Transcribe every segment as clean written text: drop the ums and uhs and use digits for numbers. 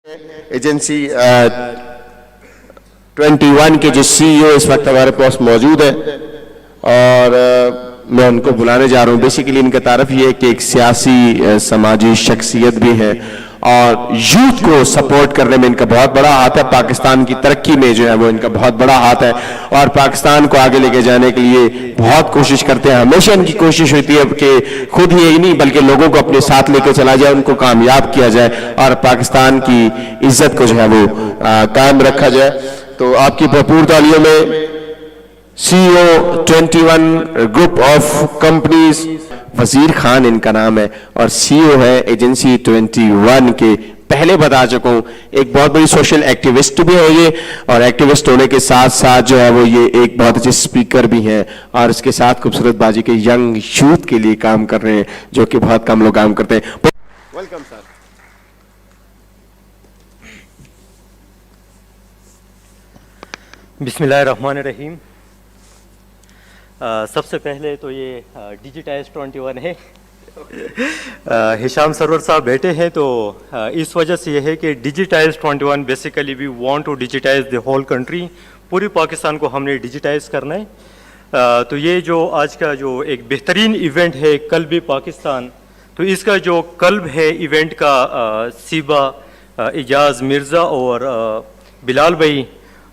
Agency 21 के जो CEO इस वक्त हमारे पास मौजूद है और मैं उनको बुलाने जा रहा हूँ। बेसिकली इनका तारफ ये है कि एक सियासी समाजी शख्सियत भी है और यूथ को सपोर्ट करने में इनका बहुत बड़ा हाथ है। पाकिस्तान की तरक्की में जो है वो इनका बहुत बड़ा हाथ है और पाकिस्तान को आगे लेके जाने के लिए बहुत कोशिश करते हैं। हमेशा इनकी कोशिश होती है कि खुद ही नहीं बल्कि लोगों को अपने साथ लेकर चला जाए, उनको कामयाब किया जाए और पाकिस्तान की इज्जत को जो है वो कायम रखा जाए। तो आपकी भरपूर तालियों में CEO 21 group of companies, Wazir Khan इनका नाम है और CEO है एजेंसी 21 के। पहले बता चुका हूं एक बहुत बड़ी सोशल एक्टिविस्ट भी है ये और एक्टिविस्ट होने के साथ साथ जो है वो ये एक बहुत अच्छे स्पीकर भी हैं और इसके साथ खूबसूरत बाजी के यंग यूथ के लिए काम कर रहे हैं जो कि बहुत कम लोग काम करते हैं। Welcome sir. बिस्मिल्लाहिर्रहमानिर्रहीम। सबसे पहले तो ये डिजिटाइज 21 है। हिशाम सरवर साहब बैठे हैं तो इस वजह से ये है कि digitise 21 basically we want to digitise the whole country. पूरी पाकिस्तान को हमने डिजिटाइज करना है। तो ये जो आज का जो एक बेहतरीन इवेंट है कल्ब पाकिस्तान, तो इसका जो कल्ब है इवेंट का सीबा, इजाज़ मिर्ज़ा और बिलाल भाई,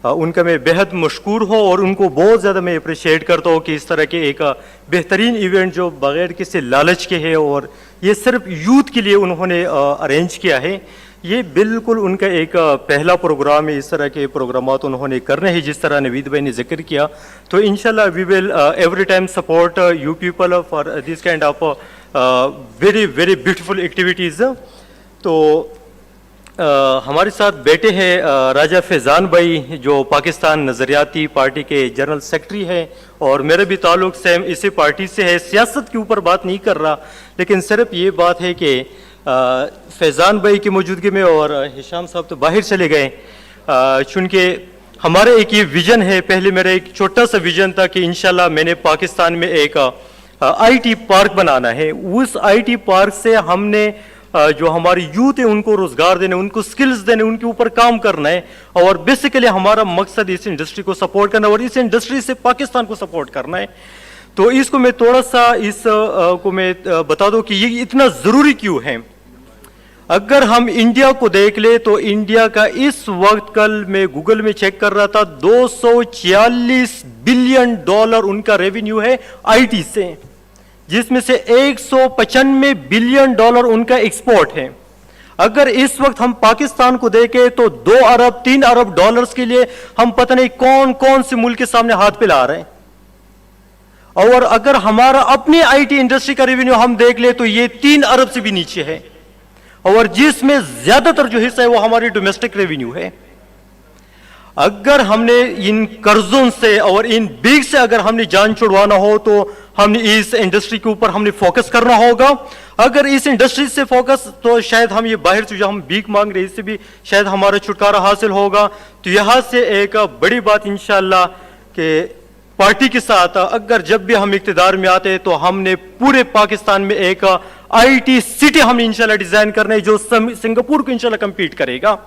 उनका मैं बेहद मशकूर हूँ और उनको बहुत ज़्यादा मैं अप्रिशिएट करता हूँ कि इस तरह के एक बेहतरीन इवेंट जो बग़ैर किसी लालच के है और ये सिर्फ यूथ के लिए उन्होंने अरेंज किया है। ये बिल्कुल उनका एक पहला प्रोग्राम है। इस तरह के प्रोग्रामात उन्होंने करने हैं जिस तरह नवीद भाई ने जिक्र किया। तो इंशाल्लाह we will every time support you people for this kind of very very beautiful activities. तो हमारे साथ बैठे हैं राजा फैज़ान भाई जो पाकिस्तान नज़रियाती पार्टी के जनरल सेक्रेटरी हैं और मेरे भी ताल्लुक़ सेम इसी पार्टी से है। सियासत के ऊपर बात नहीं कर रहा, लेकिन सिर्फ ये बात है कि फैज़ान भाई की मौजूदगी में और हिशाम साहब तो बाहर चले गए चूँकि हमारे एक ये विज़न है। पहले मेरा एक छोटा सा विज़न था कि इंशाल्लाह मैंने पाकिस्तान में एक IT पार्क बनाना है। उस IT पार्क से हमने जो हमारी यूथ है उनको रोजगार देने, उनको स्किल्स देने, उनके ऊपर काम करना है और बेसिकली हमारा मकसद इस इंडस्ट्री को सपोर्ट करना और इस इंडस्ट्री से पाकिस्तान को सपोर्ट करना है। तो इसको मैं थोड़ा सा इस को मैं बता दूं कि ये इतना ज़रूरी क्यों है। अगर हम इंडिया को देख ले तो इंडिया का इस वक्त, कल मैं गूगल में चेक कर रहा था, $246 बिलियन उनका रेवेन्यू है IT से, जिसमें से $195 बिलियन उनका एक्सपोर्ट है। अगर इस वक्त हम पाकिस्तान को देखें तो 2 अरब 3 अरब डॉलर्स के लिए हम पता नहीं कौन कौन से मुल्क के सामने हाथ फैला रहे हैं। और अगर हमारा अपनी IT इंडस्ट्री का रेवेन्यू हम देख ले तो ये 3 अरब से भी नीचे है और जिसमें ज्यादातर जो हिस्सा है वो हमारी डोमेस्टिक रेवेन्यू है। अगर हमने इन कर्जों से और इन बीक से अगर हमने जान छुड़वाना हो तो हमने इस इंडस्ट्री के ऊपर हमने फोकस करना होगा। अगर इस इंडस्ट्री से फोकस तो शायद हम ये बाहर से जो हम भीख मांग रहे हैं इससे भी शायद हमारा छुटकारा हासिल होगा। तो यहाँ से एक बड़ी बात इंशाल्लाह कि पार्टी के साथ अगर जब भी हम इक़्तिदार में आते हैं तो हमने पूरे पाकिस्तान में एक IT सिटी हमने इंशाल्लाह डिजाइन करना है जो सिंगापुर को इंशाल्लाह कम्पीट करेगा।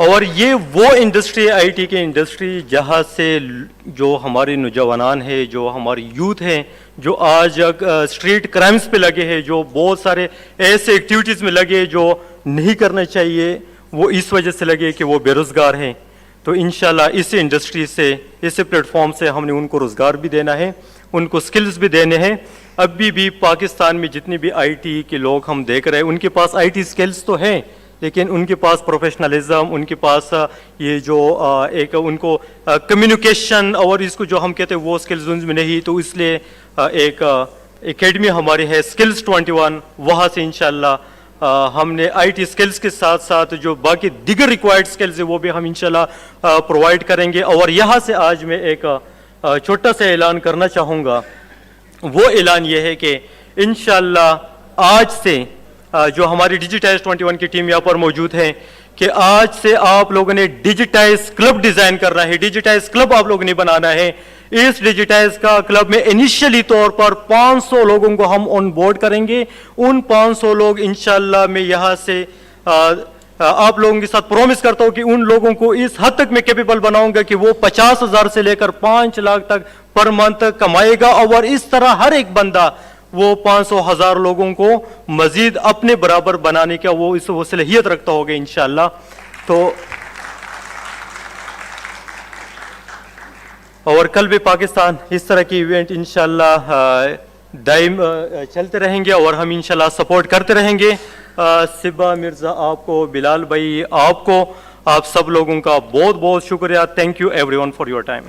और ये वो इंडस्ट्री है IT की इंडस्ट्री जहाँ से जो हमारे नौजवान हैं, जो हमारी यूथ हैं, जो आज स्ट्रीट क्राइम्स पे लगे हैं, जो बहुत सारे ऐसे एक्टिविटीज़ में लगे जो नहीं करना चाहिए, वो इस वजह से लगे कि वो बेरोज़गार हैं। तो इंशाल्लाह इस इंडस्ट्री से, इस प्लेटफॉर्म से हमने उनको रोज़गार भी देना है, उनको स्किल्स भी देने हैं। अभी भी पाकिस्तान में जितने भी IT के लोग हम देख रहे हैं उनके पास IT स्किल्स तो हैं, लेकिन उनके पास प्रोफेशनलिज्म, उनके पास ये जो एक उनको कम्युनिकेशन और इसको जो हम कहते हैं वो स्किल्स उनमें नहीं। तो इसलिए एक एकेडमी हमारी है स्किल्स 21, वहाँ से इंशाल्लाह हमने IT स्किल्स के साथ साथ जो बाकी दिगर रिक्वायर्ड स्किल्स है वो भी हम इंशाल्लाह प्रोवाइड करेंगे। और यहाँ से आज मैं एक छोटा सा ऐलान करना चाहूँगा। वो ऐलान ये है कि इंशाल्लाह आज से जो हमारी डिजिटाइज 21 की टीम यहाँ पर मौजूद है कि आज से आप लोगों ने डिजिटाइज क्लब डिजाइन करना है, डिजिटाइज क्लब आप लोगों ने बनाना है। इस डिजिटाइज का क्लब में इनिशियली तौर पर 500 लोगों को हम ऑन बोर्ड करेंगे। उन 500 लोग इंशाल्लाह मैं यहाँ से आप लोगों के साथ प्रॉमिस करता हूं कि उन लोगों को इस हद तक मैं कैपेबल बनाऊंगा कि वो 50,000 से लेकर 5 लाख तक पर मंथ कमाएगा, और इस तरह हर एक बंदा वो 500,000 लोगों को मजीद अपने बराबर बनाने का वो सलाहियत रखता होगा इंशाल्लाह। तो और कल भी पाकिस्तान इस तरह की इवेंट इंशाल्लाह दाइम चलते रहेंगे और हम इंशाल्लाह सपोर्ट करते रहेंगे। सिबा मिर्जा आपको, बिलाल भाई आपको, आप सब लोगों का बहुत बहुत शुक्रिया। Thank you everyone for your time.